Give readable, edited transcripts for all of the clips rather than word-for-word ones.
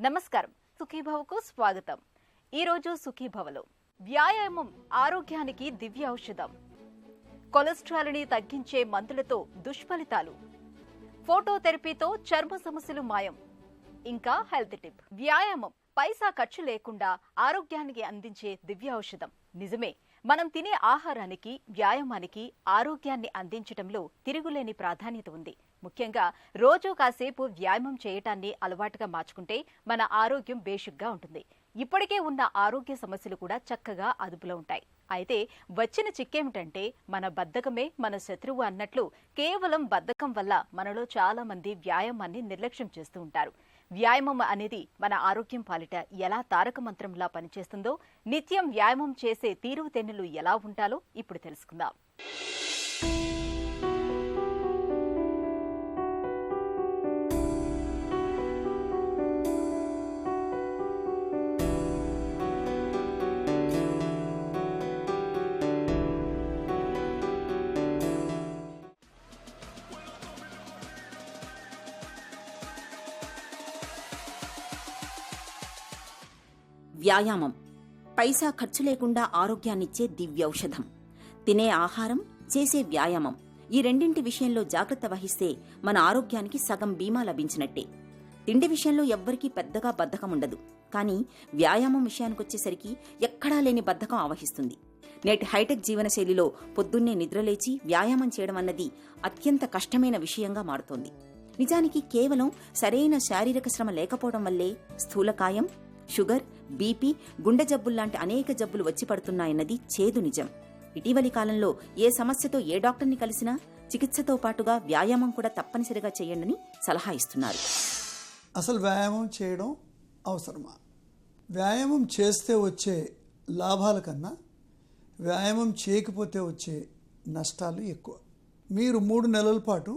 నమస్కారం, సుఖీభవకు స్వాగతం. ఈరోజు సుఖీభవలో వ్యాయామం ఆరోగ్యానికి దివ్య ఔషధం, కొలెస్ట్రాల్ని తగ్గించే మందులతో దుష్ఫలితాలు, ఫోటోథెరపీతో చర్మ సమస్యలు మాయం, ఇంకా హెల్త్ టిప్. వ్యాయామం పైసా ఖర్చు లేకుండా ఆరోగ్యానికి అందించే దివ్య ఔషధం. నిజమే, మనం తినే ఆహారానికి, వ్యాయామానికి ఆరోగ్యాన్ని అందించడంలో తిరుగులేని ప్రాధాన్యత ఉంది. ముఖ్యంగా రోజు కాసేపు వ్యాయామం చేయటాన్ని అలవాటుగా మార్చుకుంటే మన ఆరోగ్యం బేషుగ్గా ఉంటుంది. ఇప్పటికే ఉన్న ఆరోగ్య సమస్యలు కూడా చక్కగా అదుపులో ఉంటాయి. అయితే వచ్చిన చిక్కేమిటంటే మన బద్ధకమే మన శత్రువు అన్నట్లు కేవలం బద్ధకం వల్ల మనలో చాలా మంది వ్యాయామాన్ని నిర్లక్ష్యం చేస్తూ ఉంటారు. వ్యాయామం అనేది మన ఆరోగ్యం పాలిట ఎలా తారక మంత్రంలా పనిచేస్తుందో, నిత్యం వ్యాయామం చేసే తీరుతెన్నులు ఎలా ఉంటాలో ఇప్పుడు తెలుసుకుందాం. వ్యాయామం పైసా ఖర్చు లేకుండా ఆరోగ్యాన్నిచ్చే దివ్యౌషధం. తినే ఆహారం, చేసే వ్యాయామం, ఈ రెండింటి విషయంలో జాగ్రత్త వహిస్తే మన ఆరోగ్యానికి సగం బీమా లభించినట్టే. తిండి విషయంలో ఎవ్వరికీ పెద్దగా బద్ధకం ఉండదు, కానీ వ్యాయామం విషయానికొచ్చేసరికి ఎక్కడా లేని బద్ధకం ఆవహిస్తుంది. నేటి హైటెక్ జీవనశైలిలో పొద్దున్నే నిద్రలేచి వ్యాయామం చేయడం అన్నది అత్యంత కష్టమైన విషయంగా మారుతోంది. నిజానికి కేవలం సరైన శారీరక శ్రమ లేకపోవడం వల్లే స్థూలకాయం, షుగర్, బీపీ, గుండె జబ్బుల్లాంటి అనేక జబ్బులు వచ్చి పడుతున్నాయన్నది చేదు నిజం. ఇటీవలి కాలంలో ఏ సమస్యతో ఏ డాక్టర్ని కలిసినా చికిత్సతో పాటుగా వ్యాయామం కూడా తప్పనిసరిగా చేయండని సలహా ఇస్తున్నారు. అసలు వ్యాయామం చేయడం అవసరమా? వ్యాయామం చేస్తే వచ్చే లాభాల కన్నా వ్యాయామం చేయకపోతే వచ్చే నష్టాలు ఎక్కువ. మీరు 3 నెలల పాటు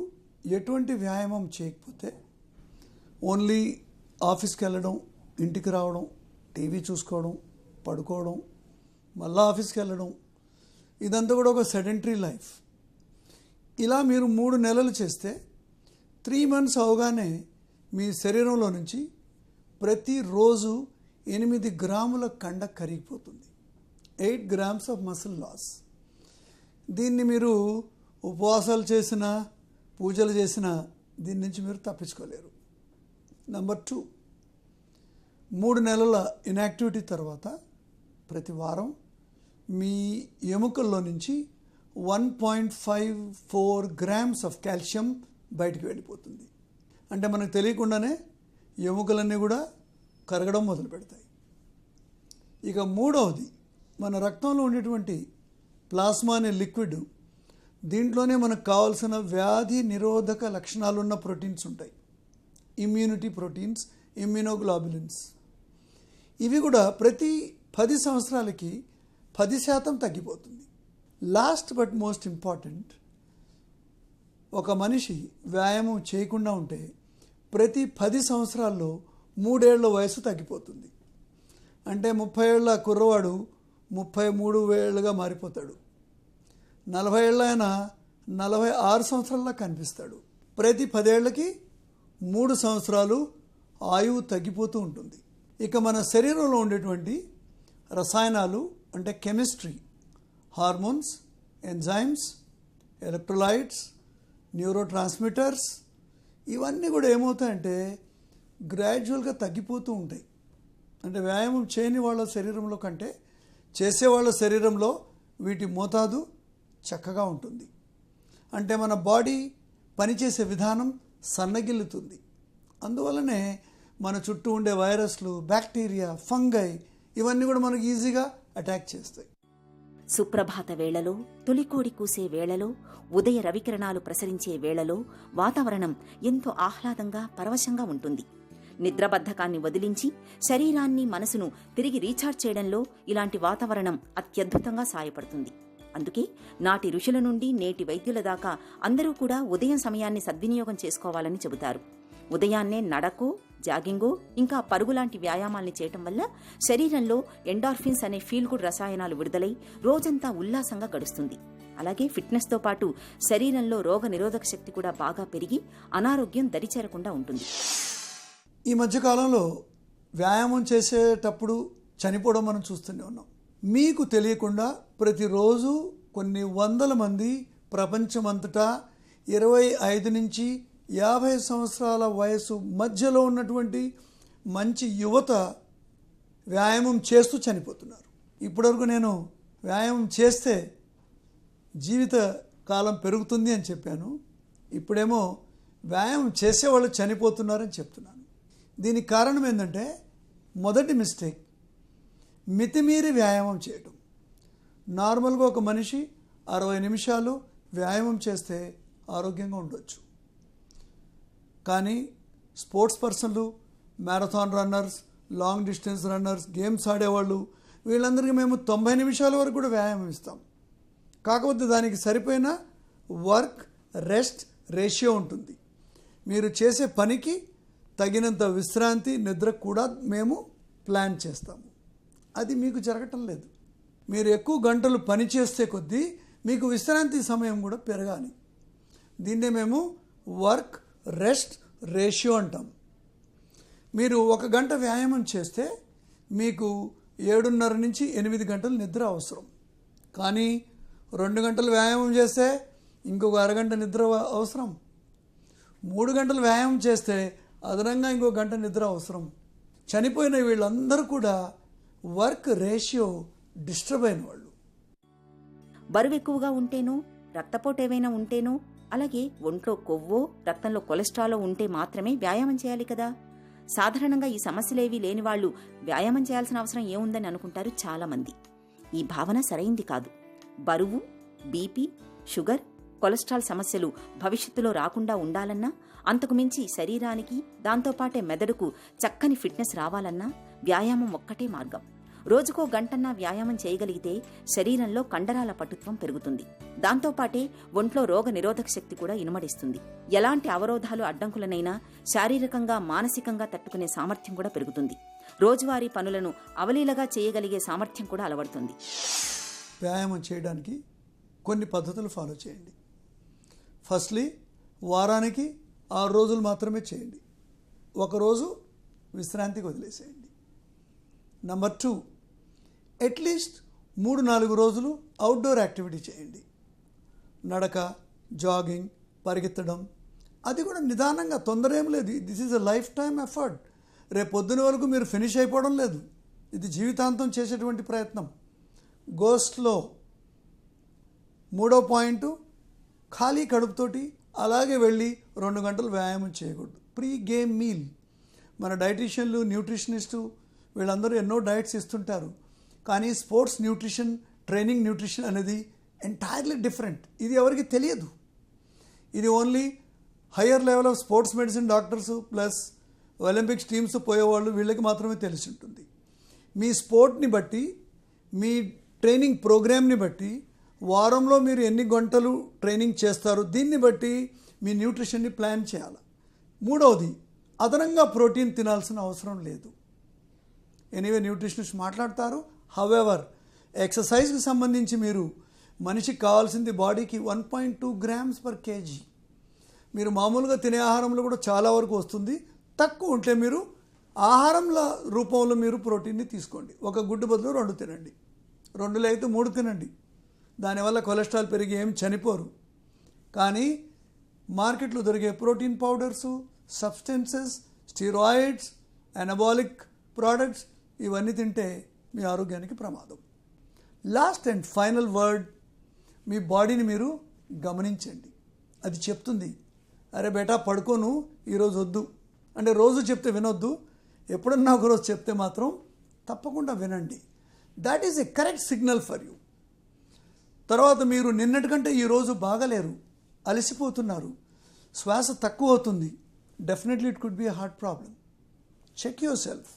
ఎటువంటి వ్యాయామం చేయకపోతే, ఓన్లీ ఆఫీస్కి వెళ్ళడం, ఇంటికి రావడం, టీవీ చూసుకోవడం, పడుకోవడం, మళ్ళీ ఆఫీస్కి వెళ్ళడం, ఇదంతా కూడా ఒక సెడెంటరీ లైఫ్. ఇలా మీరు 3 నెలలు చేస్తే 3 మంత్స్ అవగానే మీ శరీరంలో నుంచి ప్రతిరోజు 8 గ్రాముల కండ కరిగిపోతుంది. 8 grams ఆఫ్ మసిల్ లాస్. దీన్ని మీరు ఉపవాసాలు చేసినా, పూజలు చేసినా దీని నుంచి మీరు తప్పించుకోలేరు. నెంబర్ 2, 3 నెలల ఇన్యాక్టివిటీ తర్వాత ప్రతి వారం మీ ఎముకల్లో నుంచి 1.54 grams ఆఫ్ కాల్షియం బయటికి వెళ్ళిపోతుంది. అంటే మనకు తెలియకుండానే ఎముకలన్నీ కూడా కరగడం మొదలు పెడతాయి. ఇక 3వది, మన రక్తంలో ఉండేటువంటి ప్లాస్మా అనే లిక్విడ్, దీంట్లోనే మనకు కావాల్సిన వ్యాధి నిరోధక లక్షణాలున్న ప్రోటీన్స్ ఉంటాయి. Immunity proteins, immunoglobulins. ఇవి కూడా ప్రతి 10 సంవత్సరాలకి 10% తగ్గిపోతుంది. లాస్ట్ బట్ మోస్ట్ ఇంపార్టెంట్, ఒక మనిషి వ్యాయామం చేయకుండా ఉంటే ప్రతి 10 సంవత్సరాల్లో 3 ఏళ్ల వయసు తగ్గిపోతుంది. అంటే 30 ఏళ్ల కుర్రవాడు 33 ఏళ్ళుగా మారిపోతాడు. 40 ఏళ్ళ ఆయన 46 సంవత్సరాల్లో కనిపిస్తాడు. ప్రతి 10 ఏళ్లకి 3 సంవత్సరాలు ఆయువు తగ్గిపోతూ ఉంటుంది. ఇక మన శరీరంలో ఉండేటువంటి రసాయనాలు అంటే chemistry, hormones, enzymes, electrolytes, neuro transmitters, ఇవన్నీ కూడా ఏమవుతాయంటే గ్రాడ్యువల్గా తగ్గిపోతూ ఉంటాయి. అంటే వ్యాయామం చేయని వాళ్ళ శరీరంలో కంటే చేసేవాళ్ళ శరీరంలో వీటి మోతాదు చక్కగా ఉంటుంది. అంటే మన బాడీ పనిచేసే విధానం సన్నగిల్లుతుంది. అందువల్లనే మన చుట్టూ ఉండే వైరస్లు, బ్యాక్టీరియా, ఫంగై, ఇవన్నీ కూడా మనకు ఈజీగా అటాక్ చేస్తాయి. సుప్రభాత వేళలో, తొలికోడి కూసే వేళలో, ఉదయ రవికిరణాలు ప్రసరించే వేళలో వాతావరణం ఎంతో ఆహ్లాదంగా, పరవశంగా ఉంటుంది. నిద్రబద్ధకాన్ని వదిలించి శరీరాన్ని, మనసును తిరిగి రీఛార్జ్ చేయడంలో ఇలాంటి వాతావరణం అత్యద్భుతంగా సాయపడుతుంది. అందుకే నాటి ఋషుల నుండి నేటి వైద్యుల దాకా అందరూ కూడా ఉదయం సమయాన్ని సద్వినియోగం చేసుకోవాలని చెబుతారు. ఉదయాన్నే నడకో, జాగింగో, ఇంకా పరుగులాంటి వ్యాయామాల్ని చేయటం వల్ల శరీరంలో ఎండార్ఫిన్స్ అనే ఫీల్ గుడ్ రసాయనాలు విడుదలై రోజంతా ఉల్లాసంగా గడుస్తుంది. అలాగే ఫిట్నెస్తో పాటు శరీరంలో రోగ నిరోధక శక్తి కూడా బాగా పెరిగి అనారోగ్యం దరిచేరకుండా ఉంటుంది. ఈ మధ్యకాలంలో వ్యాయామం చేసేటప్పుడు చనిపోవడం మనం చూస్తూనే ఉన్నాం. మీకు తెలియకుండా ప్రతిరోజు కొన్ని వందల మంది ప్రపంచమంతటా 25 నుంచి 50 సంవత్సరాల వయసు మధ్యలో ఉన్నటువంటి మంచి యువత వ్యాయామం చేస్తూ చనిపోతున్నారు. ఇప్పటివరకు నేను వ్యాయామం చేస్తే జీవిత కాలం పెరుగుతుంది అని చెప్పాను. ఇప్పుడేమో వ్యాయామం చేసేవాళ్ళు చనిపోతున్నారని చెప్తున్నాను. దీనికి కారణం ఏంటంటే, మొదటి మిస్టేక్ మితిమీరి వ్యాయామం చేయటం. నార్మల్గా ఒక మనిషి 60 నిమిషాలు వ్యాయామం చేస్తే ఆరోగ్యంగా ఉండొచ్చు. కానీ స్పోర్ట్స్ పర్సన్లు, marathon runners, long distance runners, games ఆడేవాళ్ళు, వీళ్ళందరికీ మేము 90 నిమిషాల వరకు కూడా వ్యాయామం ఇస్తాం. కాకపోతే దానికి సరిపోయిన వర్క్ రెస్ట్ రేషియో ఉంటుంది. మీరు చేసే పనికి తగినంత విశ్రాంతి, నిద్ర కూడా మేము ప్లాన్ చేస్తాము. అది మీకు జరగటం లేదు. మీరు ఎక్కువ గంటలు పని చేస్తే కొద్దీ మీకు విశ్రాంతి సమయం కూడా పెరగాలి. దీన్నే మేము వర్క్ రెస్ట్ రేషియో అంటాం. మీరు 1 గంట వ్యాయామం చేస్తే మీకు 7:30 నుంచి 8 గంటలు నిద్ర అవసరం. కానీ 2 గంటలు వ్యాయామం చేస్తే ఇంకొక అరగంట నిద్ర అవసరం. 3 గంటలు వ్యాయామం చేస్తే అదనంగా ఇంకో గంట నిద్ర అవసరం. చనిపోయిన వీళ్ళందరూ కూడా వర్క్ రేషియో డిస్టర్బ్ అయిన వాళ్ళు. బరువు ఎక్కువగా ఉంటేనో, రక్తపోటు ఏవైనా ఉంటేనో, అలాగే ఒంట్లో కొవ్వో రక్తంలో కొలెస్ట్రాలో ఉంటే మాత్రమే వ్యాయామం చేయాలి కదా. సాధారణంగా ఈ సమస్యలేవీ లేని వాళ్ళు వ్యాయామం చేయాల్సిన అవసరం ఏముందని అనుకుంటారు చాలామంది. ఈ భావన సరైంది కాదు. బరువు, బీపీ, షుగర్, కొలెస్ట్రాల్ సమస్యలు భవిష్యత్తులో రాకుండా ఉండాలన్నా, అంతకు మించి శరీరానికి దాంతోపాటే మెదడుకు చక్కని ఫిట్నెస్ రావాలన్నా వ్యాయామం ఒక్కటే మార్గం. రోజుకో గంటన్నా వ్యాయామం చేయగలిగితే శరీరంలో కండరాల పటుత్వం పెరుగుతుంది. దాంతోపాటే ఒంట్లో రోగ నిరోధక శక్తి కూడా ఇనుమడిస్తుంది. ఎలాంటి అవరోధాలు అడ్డంకులనైనా శారీరకంగా మానసికంగా తట్టుకునే సామర్థ్యం కూడా పెరుగుతుంది. రోజువారీ పనులను అవలీలగా చేయగలిగే సామర్థ్యం కూడా అలవడుతుంది. వ్యాయామం చేయడానికి కొన్ని పద్ధతులు ఫాలో చేయండి. ఫస్ట్లీ, వారానికి 6 రోజులు మాత్రమే చేయండి. 1 రోజు విశ్రాంతికి వదిలేసేయండి. నెంబర్ 2, అట్లీస్ట్ 3-4 రోజులు అవుట్డోర్ యాక్టివిటీ చేయండి. నడక, జాగింగ్, పరిగెత్తడం. అది కూడా నిదానంగా, తొందర ఏం లేదు. This is a life time effort. రేపు పొద్దున వరకు మీరు ఫినిష్ అయిపోవడం లేదు. ఇది జీవితాంతం చేసేటువంటి ప్రయత్నం. గోస్ట్లో 3వ పాయింట్, ఖాళీ కడుపుతోటి అలాగే వెళ్ళి 2 గంటలు వ్యాయామం చేయకూడదు. Pre game meal. మన డైటీషియన్లు, న్యూట్రిషనిస్టు వీళ్ళందరూ ఎన్నో డైట్స్ ఇస్తుంటారు. కానీ స్పోర్ట్స్ న్యూట్రిషన్, ట్రైనింగ్ న్యూట్రిషన్ అనేది ఎంటైర్లీ డిఫరెంట్. ఇది ఎవరికి తెలియదు. ఇది only higher level of sports medicine doctors plus Olympics teams పోయేవాళ్ళు, వీళ్ళకి మాత్రమే తెలిసి ఉంటుంది. మీ స్పోర్ట్ని బట్టి, మీ ట్రైనింగ్ ప్రోగ్రామ్ని బట్టి, వారంలో మీరు ఎన్ని గంటలు ట్రైనింగ్ చేస్తారు, దీన్ని బట్టి మీ న్యూట్రిషన్ని ప్లాన్ చేయాలి. 3వది, అదనంగా ప్రోటీన్ తినాల్సిన అవసరం లేదు. ఎనీవే న్యూట్రిషనిస్ట్ మాట్లాడతారు. హవెవర్, ఎక్సర్సైజ్కి సంబంధించి మీరు మనిషికి కావాల్సింది బాడీకి 1.2 grams per kg. మీరు మామూలుగా తినే ఆహారంలో కూడా చాలా వరకు వస్తుంది. తక్కువ ఉంటే మీరు ఆహారంల రూపంలో మీరు ప్రోటీన్ని తీసుకోండి. 1 గుడ్డు బదులు 2 తినండి. 2 అయితే 3 తినండి. దానివల్ల కొలెస్ట్రాల్ పెరిగి ఏం చనిపోరు. కానీ మార్కెట్లో దొరికే protein powders, substances, steroids, anabolic products ఇవన్నీ తింటే మీ ఆరోగ్యానికి ప్రమాదం. లాస్ట్ అండ్ ఫైనల్ వర్డ్, మీ బాడీని మీరు గమనించండి. అది చెప్తుంది, అరే బేటా పడుకోను, ఈరోజు వద్దు అంటే రోజు చెప్తే వినొద్దు. ఎప్పుడన్నా ఒకరోజు చెప్తే మాత్రం తప్పకుండా వినండి. That is a correct signal for you. తర్వాత మీరు నిన్నటికంటే ఈరోజు బాగలేరు, అలసిపోతున్నారు, శ్వాస తక్కువ అవుతుంది, definitely it could be a heart problem. Check yourself.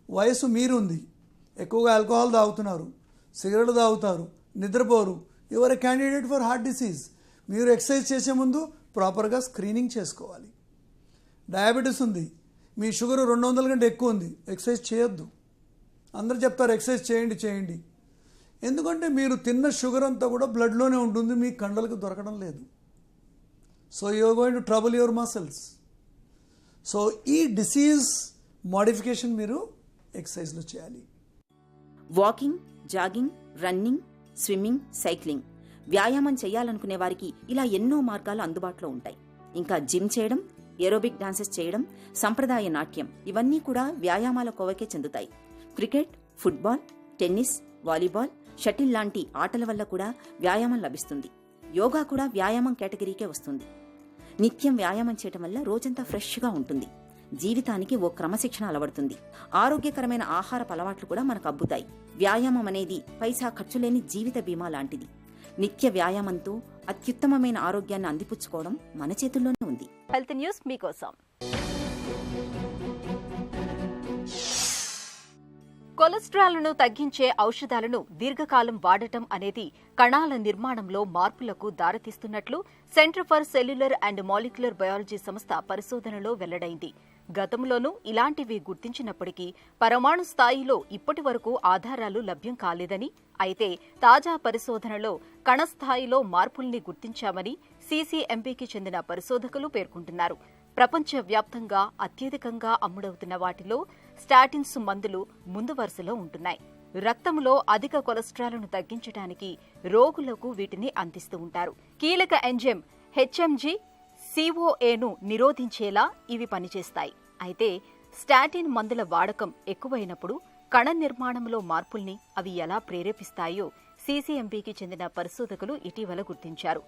వయసు మీరుంది, ఎక్కువగా ఆల్కహాల్ తాగుతున్నారు, సిగరెట్ తాగుతారు, నిద్రపోరు, you're a candidate for heart disease. మీరు ఎక్సర్సైజ్ చేసే ముందు ప్రాపర్గా స్క్రీనింగ్ చేసుకోవాలి. డయాబెటీస్ ఉంది, మీ షుగర్ 200 కంటే ఎక్కువ ఉంది, ఎక్సర్సైజ్ చేయొద్దు. అందరూ చెప్తారు ఎక్సర్సైజ్ చేయండి చేయండి. ఎందుకంటే మీరు తిన్న షుగర్ అంతా కూడా బ్లడ్లోనే ఉంటుంది, మీ కండలకు దొరకడం లేదు. So you are going to trouble your muscles. So ఈ డిసీజ్ మోడిఫికేషన్ మీరు ఎక్సర్సైజ్లో చేయాలి. Walking, jogging, running, swimming, cycling వ్యాయామం చేయాలనుకునే వారికి ఇలా ఎన్నో మార్గాలు అందుబాటులో ఉంటాయి. ఇంకా జిమ్ చేయడం, ఏరోబిక్ డాన్సెస్ చేయడం, సంప్రదాయ నాట్యం ఇవన్నీ కూడా వ్యాయామాల కోవకే చెందుతాయి. Cricket, football, tennis, volleyball, shuttle లాంటి ఆటల వల్ల కూడా వ్యాయామం లభిస్తుంది. యోగా కూడా వ్యాయామం కేటగిరీకే వస్తుంది. నిత్యం వ్యాయామం చేయటం వల్ల రోజంతా ఫ్రెష్గా ఉంటుంది. జీవితానికి ఓ క్రమశిక్షణ అలవడుతుంది. ఆరోగ్యకరమైన ఆహారపు అలవాట్లు కూడా మనకు అబ్బుతాయి. వ్యాయామం అనేది పైసా ఖర్చులేని జీవిత బీమా లాంటిది. నిత్య వ్యాయామంతో అత్యుత్తమమైన ఆరోగ్యాన్ని అందిపుచ్చుకోవడం మన చేతుల్లోనే ఉంది. హెల్త్ న్యూస్ మీకోసం. కొలెస్ట్రాల్ను తగ్గించే ఔషధాలను దీర్ఘకాలం వాడటం అనేది కణాల నిర్మాణంలో మార్పులకు దారితీస్తున్నట్లు centre for cellular and molecular biology సంస్థ పరిశోధనలో వెల్లడైంది. గతంలోనూ ఇలాంటివి గుర్తించినప్పటికీ పరమాణు స్థాయిలో ఇప్పటి వరకు ఆధారాలు లభ్యం కాలేదని, అయితే తాజా పరిశోధనలో కణ స్థాయిలో మార్పుల్ని గుర్తించామని సీసీఎంబీకి చెందిన పరిశోధకులు పేర్కొంటున్నారు. ప్రపంచవ్యాప్తంగా అత్యధికంగా అమ్ముడవుతున్న వాటిలో స్టాటిన్స్ మందులు ముందు వరుసలో ఉంటున్నాయి. రక్తంలో అధిక కొలెస్ట్రాల్ను తగ్గించడానికి రోగులకు వీటిని అందిస్తూ ఉంటారు. కీలక ఎంజైమ్ హెచ్ఎంజీ సిఓఏను నిరోధించేలా ఇవి పనిచేస్తాయి. అయితే స్టాటిన్ మందుల వాడకం ఎక్కువైనప్పుడు కణ నిర్మాణంలో మార్పుల్ని అవి ఎలా ప్రేరేపిస్తాయో సీసీఎంబీకి చెందిన పరిశోధకులు ఇటీవల గుర్తించారు.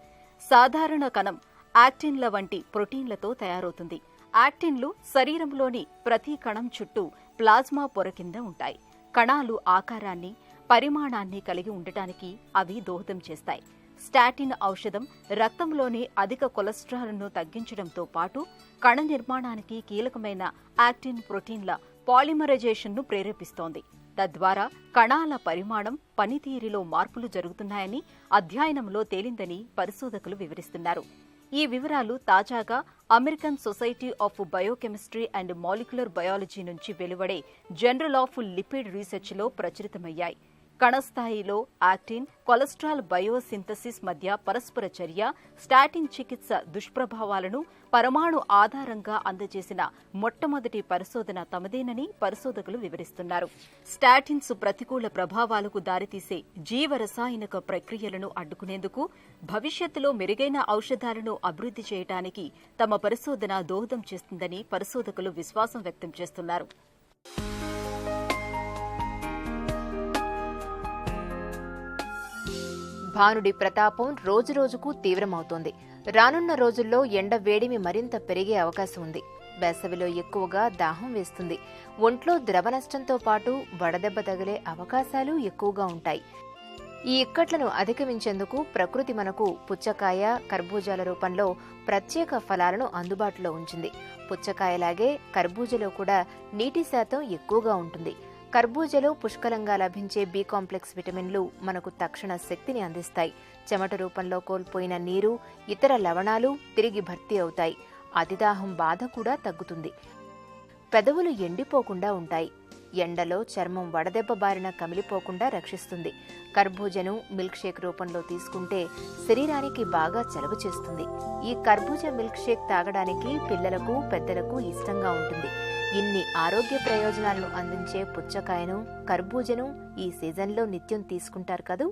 సాధారణ కణం యాక్టిన్ల వంటి ప్రోటీన్లతో తయారవుతుంది. యాక్టిన్లు శరీరంలోని ప్రతి కణం చుట్టూ ప్లాజ్మా పొర కింద ఉంటాయి. కణాలు ఆకారాన్ని, పరిమాణాన్ని కలిగి ఉండటానికి అవి దోహదం చేస్తాయి. స్టాటిన్ ఔషధం రక్తంలోని అధిక కొలెస్ట్రాల్ను తగ్గించడంతో పాటు కణ నిర్మాణానికి కీలకమైన యాక్టిన్ ప్రోటీన్ల పాలిమరైజేషన్ను ప్రేరేపిస్తోంది. తద్వారా కణాల పరిమాణం, పనితీరులో మార్పులు జరుగుతున్నాయని అధ్యయనంలో తేలిందని పరిశోధకులు వివరిస్తున్నారు. ఈ వివరాలు తాజాగా American society of biochemistry and molecular biology నుంచి వెలువడే జర్నల్ ఆఫ్ లిపిడ్ రీసెర్చ్లో ప్రచురితమయ్యాయి. కణస్థాయిలో యాక్టిన్, కొలెస్ట్రాల్ బయోసింథసిస్ మధ్య పరస్పర చర్య, స్టాటిన్ చికిత్స దుష్ప్రభావాలను పరమాణు ఆధారంగా అందజేసిన మొట్టమొదటి పరిశోధన తమదేనని పరిశోధకులు వివరిస్తున్నారు. స్టాటిన్స్ ప్రతికూల ప్రభావాలకు దారితీసే జీవరసాయనిక ప్రక్రియలను అడ్డుకునేందుకు భవిష్యత్తులో మెరుగైన ఔషధాలను అభివృద్ధి చేయడానికి తమ పరిశోధన దోహదం చేస్తుందని పరిశోధకులు విశ్వాసం వ్యక్తం చేస్తున్నారు. భానుడి ప్రతాపం రోజురోజుకు తీవ్రమవుతోంది. రానున్న రోజుల్లో ఎండ వేడిమి మరింత పెరిగే అవకాశం ఉంది. వేసవిలో ఎక్కువగా దాహం వేస్తుంది. ఒంట్లో ద్రవ నష్టంతో పాటు వడదెబ్బ తగిలే అవకాశాలు ఎక్కువగా ఉంటాయి. ఈ ఇక్కట్లను అధిగమించేందుకు ప్రకృతి మనకు పుచ్చకాయ, కర్బూజాల రూపంలో ప్రత్యేక ఫలాలను అందుబాటులో ఉంచింది. పుచ్చకాయలాగే కర్బూజలో కూడా నీటి శాతం ఎక్కువగా ఉంటుంది. కర్బూజలో పుష్కలంగా లభించే బి కాంప్లెక్స్ విటమిన్లు మనకు తక్షణ శక్తిని అందిస్తాయి. చెమట రూపంలో కోల్పోయిన నీరు, ఇతర లవణాలు తిరిగి భర్తీ అవుతాయి. అతిదాహం బాధ కూడా తగ్గుతుంది. పెదవులు ఎండిపోకుండా ఉంటాయి. ఎండలో చర్మం వడదెబ్బ బారిన కమిలిపోకుండా రక్షిస్తుంది. కర్బూజను మిల్క్ షేక్ రూపంలో తీసుకుంటే శరీరానికి బాగా చలవ చేస్తుంది. ఈ కర్బూజ మిల్క్ షేక్ తాగడానికి పిల్లలకు, పెద్దలకు ఇష్టంగా ఉంటుంది. ఇన్ని ఆరోగ్య ప్రయోజనాలను అందించే పుచ్చకాయను, కర్బూజను ఈ సీజన్లో నిత్యం తీసుకుంటారు కదూ.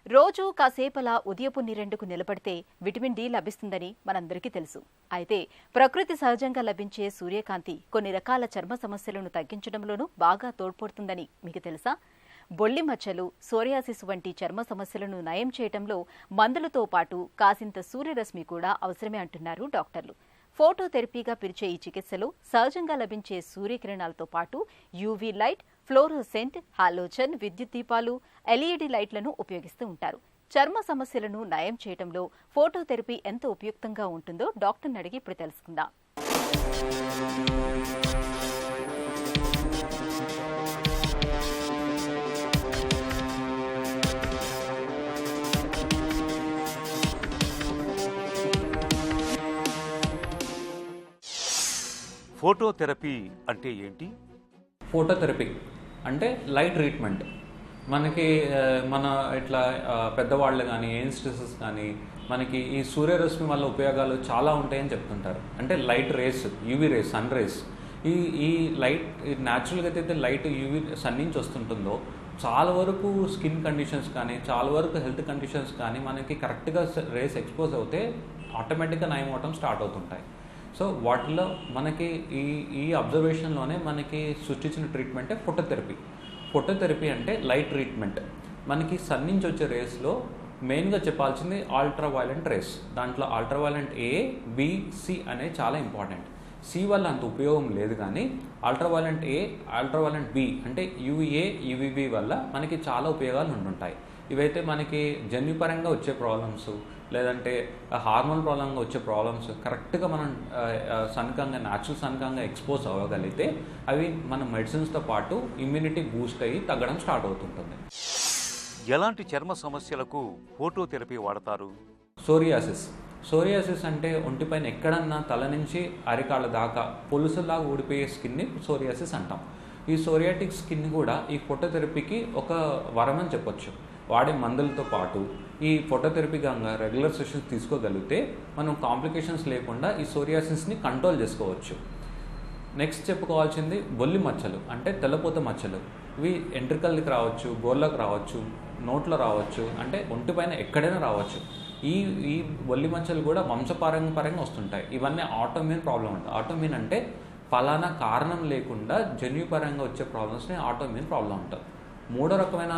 రోజు కాసేపలా ఉదయపు నీరెండుకు నిలబడితే విటమిన్ డి లభిస్తుందని మనందరికీ తెలుసు. అయితే ప్రకృతి సహజంగా లభించే సూర్యకాంతి కొన్ని రకాల చర్మ సమస్యలను తగ్గించడంలోనూ బాగా తోడ్పడుతుందని మీకు తెలుసా? బొల్లి మచ్చలు, సోరియాసిస్ వంటి చర్మ సమస్యలను నయం చేయడంలో మందులతో పాటు కాసింత సూర్యరశ్మి కూడా అవసరమే అంటున్నారు డాక్టర్లు. ఫోటోథెరపీగా పిలిచే ఈ చికిత్సలో సహజంగా లభించే సూర్యకిరణాలతో పాటు యూవీ లైట్, ఫ్లోరోసెంట్, హాలోజన్, విద్యుత్ దీపాలు, ఎల్ఈడీ లైట్లను ఉపయోగిస్తూ ఉంటారు. చర్మ సమస్యలను నయం చేయడంలో ఫోటోథెరపీ ఎంత ఉపయుక్తంగా ఉంటుందో డాక్టర్ని అడిగి ఇప్పుడు తెలుసుకుందాం. ఫోటోథెరపీ అంటే ఏంటి? ఫోటోథెరపీ అంటే లైట్ ట్రీట్మెంట్. మనకి మన ఇట్లా పెద్దవాళ్ళు కానీ, యంగ్స్టర్స్ కానీ మనకి ఈ సూర్యరశ్మి వల్ల ఉపయోగాలు చాలా ఉంటాయని చెప్తుంటారు. అంటే light rays, UV rays, sun rays ఈ ఈ లైట్ న్యాచురల్గా అయితే లైట్ యూవీ సన్ నుంచి వస్తుంటుందో చాలా వరకు స్కిన్ కండిషన్స్ కానీ చాలా వరకు హెల్త్ కండిషన్స్ కానీ మనకి కరెక్ట్గా రేస్ ఎక్స్పోజ్ అవుతే ఆటోమేటిక్గా నయం అవటం స్టార్ట్ అవుతుంటాయి. సో వాటిలో మనకి ఈ అబ్జర్వేషన్లోనే మనకి సృష్టించిన ట్రీట్మెంటే ఫోటోథెరపీ. ఫోటోథెరపీ అంటే లైట్ ట్రీట్మెంట్. మనకి సన్ నుంచి వచ్చే రేస్లో మెయిన్గా చెప్పాల్సింది అల్ట్రా వైలెంట్ రేస్. దాంట్లో అల్ట్రా వైలెంట్ ఏ, బి, సి అనేవి చాలా ఇంపార్టెంట్. సి వల్ల అంత ఉపయోగం లేదు, కానీ అల్ట్రా వైలెంట్ ఏ, అల్ట్రా వైలెంట్ బి అంటే యూఏ, యూవీబీ వల్ల మనకి చాలా ఉపయోగాలు ఉంటుంటాయి. ఇవైతే మనకి జన్యుపరంగా వచ్చే ప్రాబ్లమ్స్ లేదంటే హార్మోన్ ప్రాబ్లంగా వచ్చే ప్రాబ్లమ్స్ కరెక్ట్గా మనం సన్కంగా న్యాచురల్ సన్కంగా ఎక్స్పోజ్ అవ్వగలిగితే అవి మన మెడిసిన్స్తో పాటు ఇమ్యూనిటీ బూస్ట్ అయ్యి తగ్గడం స్టార్ట్ అవుతుంటుంది. ఎలాంటి చర్మ సమస్యలకు ఫోటోథెరపీ వాడతారు? సోరియాసిస్ అంటే ఒంటిపైన ఎక్కడన్నా తల నుంచి అరికాళ్ళ దాకా పొలుసులాగా ఊడిపోయే స్కిన్ని సోరియాసిస్ అంటాం. ఈ సోరియాటిక్ స్కిన్ కూడా ఈ ఫోటోథెరపీకి ఒక వరం అని చెప్పొచ్చు. వాడే మందులతో పాటు ఈ ఫోటోథెరపీ గంగా రెగ్యులర్ సెషన్స్ తీసుకోగలిగితే మనం కాంప్లికేషన్స్ లేకుండా ఈ సోరియాసిస్ని కంట్రోల్ చేసుకోవచ్చు. నెక్స్ట్ చెప్పుకోవాల్సింది బొల్లి మచ్చలు అంటే తెల్లపోత మచ్చలు. ఇవి ఎంట్రికల్కి రావచ్చు, గోర్లకు రావచ్చు, నోట్లో రావచ్చు, అంటే ఒంటిపైన ఎక్కడైనా రావచ్చు. ఈ బొల్లి మచ్చలు కూడా వంశపారంపరంగా వస్తుంటాయి. ఇవన్నీ ఆటోమ్యూన్ ప్రాబ్లం అంటారు. ఆటోమ్యూన్ అంటే ఫలానా కారణం లేకుండా జన్యుపరంగా వచ్చే ప్రాబ్లమ్స్ని ఆటోమ్యూన్ ప్రాబ్లం అంటారు. మూడో రకమైన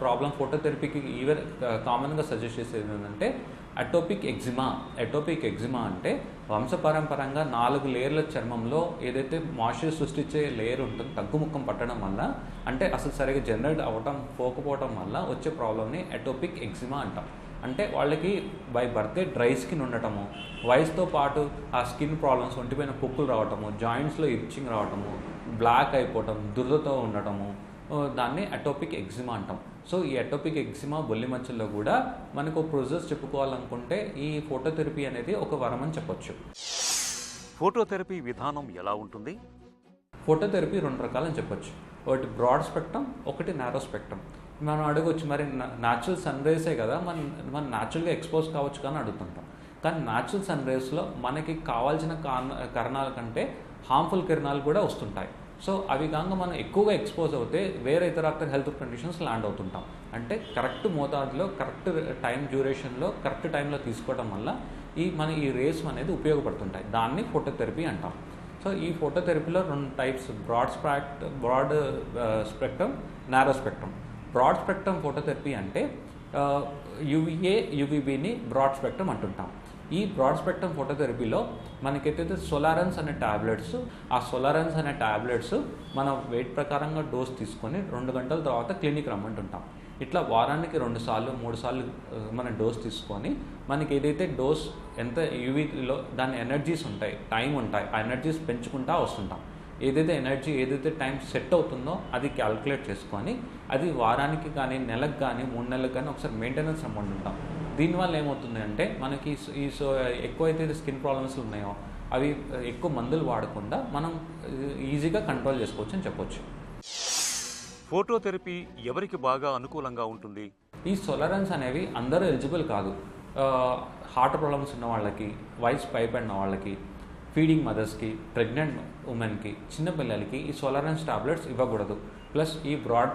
ప్రాబ్లం ఫోటోథెరపీకి ఈవెన్ కామన్గా సజెస్ట్ చేసేది ఏంటంటే అటోపిక్ ఎగ్జిమా. అటోపిక్ ఎగ్జిమా అంటే వంశపారంపరంగా 4 లేయర్ల చర్మంలో ఏదైతే మాయిశ్చర్ సృష్టించే లేయర్ ఉంటుందో తగ్గుముఖం పట్టడం వల్ల, అంటే అసలు సరిగ్గా జనరేట్ అవ్వటం పోకపోవడం వల్ల వచ్చే ప్రాబ్లమ్ని అటోపిక్ ఎగ్జిమా అంటాం. అంటే వాళ్ళకి బై బర్త్డే డ్రై స్కిన్ ఉండటము, వయసుతో పాటు ఆ స్కిన్ ప్రాబ్లమ్స్, ఒంటిపైన పొక్కులు రావటము, జాయింట్స్లో ఇచ్చింగ్ రావటము, బ్లాక్ అయిపోవటం, దురదతో ఉండటము, దాన్ని అటోపిక్ ఎగ్జిమా అంటాం. సో ఈ అటోపిక్ ఎగ్జిమా బొల్లి మచ్చల్లో కూడా మనకు ప్రొసెస్ చెప్పుకోవాలనుకుంటే ఈ ఫోటోథెరపీ అనేది ఒక వరం అని చెప్పొచ్చు. ఫోటోథెరపీ విధానం ఎలా ఉంటుంది? ఫోటోథెరపీ 2 రకాలని చెప్పొచ్చు. ఒకటి బ్రాడ్ స్పెక్ట్రమ్, ఒకటి నారో స్పెక్ట్రమ్. మనం అడగొచ్చు, మరి న్యాచురల్ సన్ రేసే కదా, మనం న్యాచురల్గా ఎక్స్పోజ్ కావచ్చు కానీ అడుగుతుంటాం. కానీ న్యాచురల్ సన్ రేస్లో మనకి కావాల్సిన కారణాల కంటే హార్మ్ఫుల్ కిరణాలు కూడా వస్తుంటాయి. సో అవి కాక మనం ఎక్కువగా ఎక్స్పోజ్ అవుతే వేరే ఇతర హెల్త్ కండిషన్స్ ల్యాండ్ అవుతుంటాం. అంటే కరెక్ట్ మోతాదులో, కరెక్ట్ టైం డ్యూరేషన్లో, కరెక్ట్ టైంలో తీసుకోవడం వల్ల ఈ రేస్ అనేది ఉపయోగపడుతుంటాయి. దాన్ని ఫోటోథెరపీ అంటాం. సో ఈ ఫోటోథెరపీలో 2 types, broad spectrum, narrow spectrum. Broad spectrum phototherapy అంటే యూవీఏ, యూవీబీని బ్రాడ్ స్పెక్ట్రమ్ అంటుంటాం. ఈ బ్రాడ్ స్పెక్ట్రమ్ ఫోటోథెరపీలో మనకైతే సోలారెన్స్ అనే ట్యాబ్లెట్స్, ఆ సోలారెన్స్ అనే ట్యాబ్లెట్స్ మన వెయిట్ ప్రకారంగా డోస్ తీసుకొని 2 గంటల తర్వాత క్లినిక్ రమ్మంటుంటాం. ఇట్లా వారానికి 2 సార్లు 3 సార్లు మన డోస్ తీసుకొని మనకి ఏదైతే డోస్ ఎంత యూవీలో దాని ఎనర్జీస్ ఉంటాయి, టైం ఉంటాయి, ఆ ఎనర్జీస్ పెంచుకుంటా వస్తుంటాం. ఏదైతే టైం సెట్ అవుతుందో అది క్యాల్కులేట్ చేసుకొని అది వారానికి కానీ, నెలకు కానీ, 3 నెలలకు కానీ ఒకసారి మెయింటెనెన్స్ రమ్మంటుంటాం. దీనివల్ల ఏమవుతుంది అంటే మనకి ఎక్కువైతే స్కిన్ ప్రాబ్లమ్స్ ఉన్నాయో అవి ఎక్కువ మందులు వాడకుండా మనం ఈజీగా కంట్రోల్ చేసుకోవచ్చు అని చెప్పొచ్చు. ఫోటోథెరపీ ఎవరికి బాగా అనుకూలంగా ఉంటుంది? ఈ సోలారెన్స్ అనేవి అందరూ ఎలిజిబుల్ కాదు. హార్ట్ ప్రాబ్లమ్స్ ఉన్న వాళ్ళకి, వయసు పైబడిన వాళ్ళకి, ఫీడింగ్ మదర్స్కి, ప్రెగ్నెంట్ ఉమెన్కి, చిన్నపిల్లలకి ఈ సోలారెన్స్ టాబ్లెట్స్ ఇవ్వకూడదు. ప్లస్ ఈ బ్రాడ్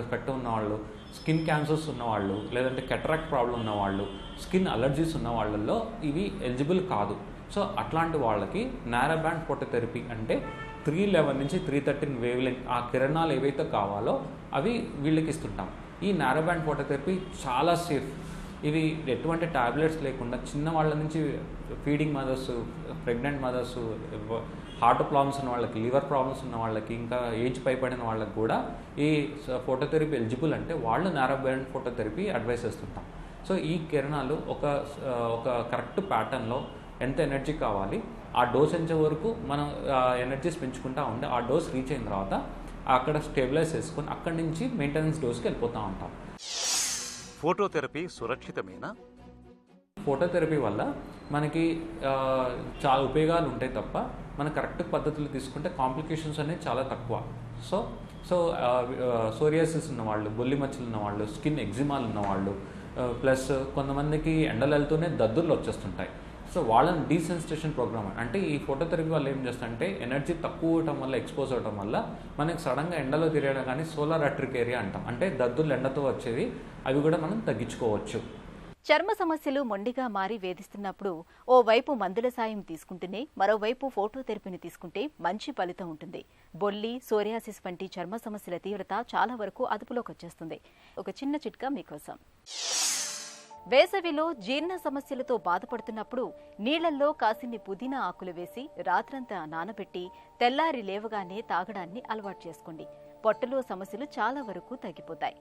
స్పెక్ట్రమ్ ఉన్నవాళ్ళు, స్కిన్ క్యాన్సర్స్ ఉన్నవాళ్ళు, లేదంటే కెటరాక్ట్ ప్రాబ్లం ఉన్నవాళ్ళు, స్కిన్ అలర్జీస్ ఉన్న వాళ్ళల్లో ఇవి ఎలిజిబుల్ కాదు. సో అట్లాంటి వాళ్ళకి నారో బ్యాండ్ ఫోటోథెరపీ అంటే 311 నుంచి 313 వేవ్ లెంగ్త్ ఆ కిరణాలు ఏవైతే కావాలో అవి వీళ్ళకి ఇస్తుంటాం. ఈ నారో బ్యాండ్ ఫోటోథెరపీ చాలా సేఫ్. ఇవి ఎటువంటి టాబ్లెట్స్ లేకుండా చిన్న వాళ్ళ నుంచి feeding mothers, pregnant mothers, heart problems ఉన్న వాళ్ళకి, లివర్ ప్రాబ్లమ్స్ ఉన్న వాళ్ళకి, ఇంకా ఏజ్ పైబడిన వాళ్ళకి కూడా ఈ ఫోటోథెరపీ ఎలిజిబుల్. అంటే వాళ్ళు నారో బ్యాండ్ ఫోటోథెరపీ అడ్వైస్ చేస్తుంటాం. సో ఈ కిరణాలు ఒక కరెక్ట్ ప్యాటర్న్లో ఎంత ఎనర్జీ కావాలి, ఆ డోస్ ఎంచే వరకు మనం ఎనర్జీస్ పెంచుకుంటూ ఉంటే ఆ డోస్ రీచ్ అయిన తర్వాత అక్కడ స్టెబిలైజ్ చేసుకొని అక్కడి నుంచి మెయింటెనెన్స్ డోస్కి వెళ్ళిపోతూ ఉంటాం. ఫోటోథెరపీ సురక్షితమేనా? ఫోటోథెరపీ వల్ల మనకి చాలా ఉపయోగాలు ఉంటాయి తప్ప మన కరెక్ట్ పద్ధతులు తీసుకుంటే కాంప్లికేషన్స్ అనేవి చాలా తక్కువ. సో సోరియాసిస్ ఉన్నవాళ్ళు, బొల్లి మచ్చలు ఉన్నవాళ్ళు, స్కిన్ ఎగ్జిమాలు ఉన్నవాళ్ళు, ప్లస్ కొంతమందికి ఎండలు వెళ్తూనే దద్దుర్లు వచ్చేస్తుంటాయి. సో వాళ్ళని డీసెన్సిటైజేషన్ ప్రోగ్రామ్ అంటే ఈ ఫోటోథెరపీ వాళ్ళు ఏం చేస్తారంటే ఎనర్జీ తక్కువ అవటం వల్ల, ఎక్స్పోజ్ అవడం వల్ల మనకి సడన్గా ఎండలో తిరగడం కానీ సోలార్ అట్రిక్ ఏరియా అంటాం, అంటే దద్దులు ఎండతో వచ్చేవి, అవి కూడా మనం తగ్గించుకోవచ్చు. చర్మ సమస్యలు మొండిగా మారి వేధిస్తున్నప్పుడు ఓ వైపు మందుల సాయం తీసుకుంటూనే మరోవైపు ఫోటోథెరపీని తీసుకుంటే మంచి ఫలితం ఉంటుంది. బొల్లి, సోరియాసిస్ వంటి చర్మ సమస్యల తీవ్రత చాలా వరకు అదుపులోకి వచ్చేస్తుంది. ఒక చిన్న చిట్కా మీకోసం. వేసవిలో జీర్ణ సమస్యలతో బాధపడుతున్నప్పుడు నీళ్లల్లో కాసిన్ని పుదీనా ఆకులు వేసి రాత్రంతా నానబెట్టి తెల్లారి లేవగానే తాగడాన్ని అలవాటు చేసుకోండి. పొట్టలో సమస్యలు చాలా వరకు తగ్గిపోతాయి.